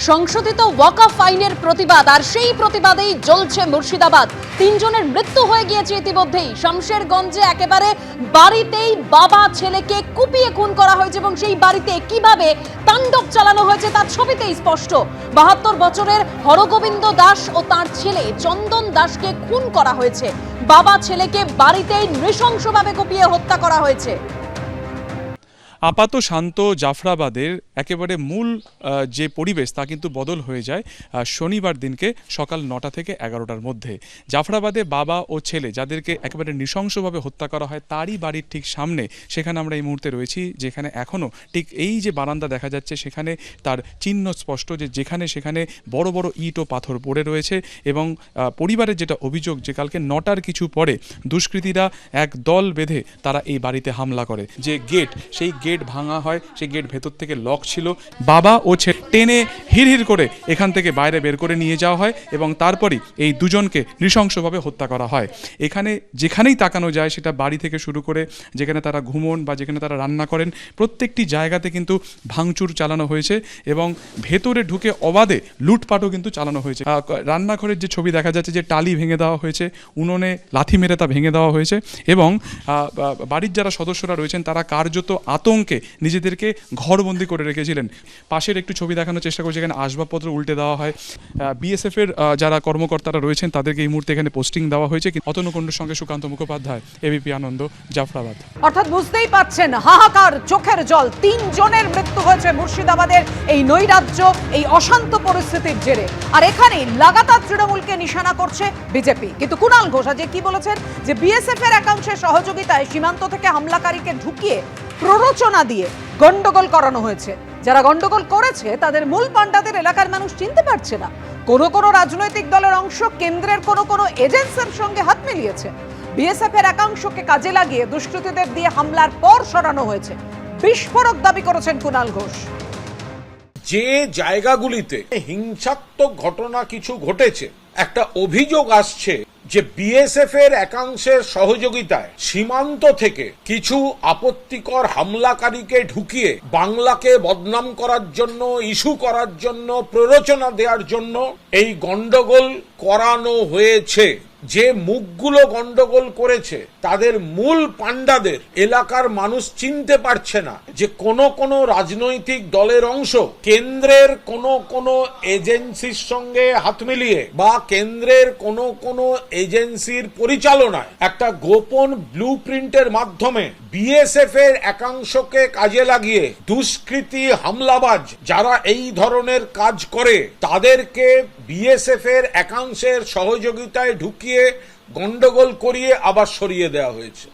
সংশোধিত ওয়াকফ আইনের প্রতিবাদ, আর সেই প্রতিবাদেই জ্বলছে মুর্শিদাবাদ। 3 জনের মৃত্যু হয়ে গিয়েছে ইতিমধ্যেই। শামশেরগঞ্জে একেবারে বাড়িতেই বাবা ছেলেকে কুপিয়ে খুন করা হয়েছে এবং সেই বাড়িতে কিভাবে তাণ্ডব চালানো হয়েছে তার ছবিতেই স্পষ্ট। 72 বছরের হরগোবিন্দ দাস ও তার ছেলে চন্দন দাসকে খুন করা হয়েছে। বাবা ছেলেকে বাড়িতেই নৃশংসভাবে কুপিয়ে হত্যা করা হয়েছে। আপাত শান্ত জাফরাবাদের একেবারে মূল যে পরিবেশ তা কিন্তু বদল হয়ে যায় শনিবার দিনকে সকাল 9টা থেকে 11টার মধ্যে। জাফরাবাদে বাবা ও ছেলে যাদেরকে একেবারে নৃশংসভাবে হত্যা করা হয় তারই বাড়ির ঠিক সামনে সেখানে আমরা এই মুহূর্তে রয়েছি, যেখানে এখনও ঠিক এই যে বারান্দা দেখা যাচ্ছে সেখানে তার চিহ্ন স্পষ্ট, যে যেখানে সেখানে বড় বড় ইট ও পাথর পড়ে রয়েছে। এবং পরিবারের যেটা অভিযোগ যে কালকে 9টার কিছু পরে দুষ্কৃতীরা এক দল বেঁধে তারা এই বাড়িতে হামলা করে। যে গেট, সেই গেট ভাঙা হয়, সেই গেট ভেতর থেকে লক ছিল। বাবা ও ছেলে টেনে হিড়হিড় করে এখান থেকে বাইরে বের করে নিয়ে যাওয়া হয় এবং তারপরই এই দুজনকে নৃশংসভাবে হত্যা করা হয়। এখানে যেখানেই তাকানো যায়, সেটা বাড়ি থেকে শুরু করে যেখানে তারা ঘুমন বা যেখানে তারা রান্না করেন, প্রত্যেকটি জায়গাতে কিন্তু ভাঙচুর চালানো হয়েছে এবং ভেতরে ঢুকে অবাধে লুটপাটও কিন্তু চালানো হয়েছে। রান্নাঘরের যে ছবি দেখা যাচ্ছে, যে টালি ভেঙে দেওয়া হয়েছে, উনুনে লাথি মেরে তা ভেঙে দেওয়া হয়েছে এবং বাড়ির যারা সদস্যরা রয়েছেন তারা কার্যত আতঙ্কে নিজেদেরকে ঘরবন্দি করে রেখেছিলেন। পাশের একটু ছবি দেখানোর চেষ্টা করছে, এখানে আসবাবপত্র উল্টে দেওয়া হয়। বিএসএফ এর যারা কর্মকর্তারা রয়েছেন তাদেরকে এই মুহূর্তে এখানে পোস্টিং দেওয়া হয়েছে। অতনু কুণ্ডুর সঙ্গে সুকান্ত মুখোপাধ্যায়, এবিপি আনন্দ, জাফরাবাদ। অর্থাৎ বুঝতেই পাচ্ছেন, হাহাকার, চোখের জল। 3 জনের মৃত্যু হয়েছে মুর্শিদাবাদের এই নৈরাজ্য, এই অশান্ত পরিস্থিতির জেরে। আর এখানে লাগাতার তৃণমূলকে নিশানা করছে বিজেপি। কিন্তু কুণাল ঘোষ আজ কি বলেছেন, যে বিএসএফ এর একাংশের সহযোগিতায় সীমান্ত থেকে হামলাকারীকে ঢুকিয়ে প্ররোচনা দিয়ে গন্ডগোল করানো হয়েছে। যারা গন্ডগোল করেছে তাদের মূল পাণ্ডাদের এলাকার মানুষ চিনতে পারছে না। কোনো রাজনৈতিক দলের অংশ কেন্দ্রের কোনো এজেন্সির সঙ্গে হাত মিলিয়েছে। বিএসএফ এর একাংশকে কাজে লাগিয়ে দুষ্কৃতীদের দিয়ে হামলার পর সরানো হয়েছে। বিস্ফোরক দাবি করেছেন কুণাল ঘোষ। যে জায়গাগুলিতে হিংসাত্মক ঘটনা কিছু ঘটেছে, একটা অভিযোগ আসছে যে বিএসএফ এর একাংশের সহযোগিতায় সীমান্ত থেকে কিছু আপত্তিকর হামলাকারীকে ঢুকিয়ে বাংলাকে বদনাম করার জন্য, ইস্যু করার জন্য, প্ররোচনা দেওয়ার জন্য এই গন্ডগোল করানো হয়েছে। যে মুখগুলো গন্ডগোল করেছে তাদের মূল পাণ্ডাদের এলাকার মানুষ চিনতে পারছে না। যে কোন রাজনৈতিক দলের অংশ কেন্দ্রের কোন এজেন্সির সঙ্গে হাত মিলিয়ে বা কেন্দ্রের কোন এজেন্সির পরিচালনায় একটা গোপন ব্লুপ্রিন্টের মাধ্যমে বিএসএফ এর একাংশকে কাজে লাগিয়ে দুষ্কৃতী, হামলাবাজ যারা এই ধরনের কাজ করে তাদেরকে বিএসএফ এর একাংশের সহযোগিতায় ঢুকিয়ে গন্ডগোল করিয়ে আবার সরিয়ে দেওয়া হয়েছে।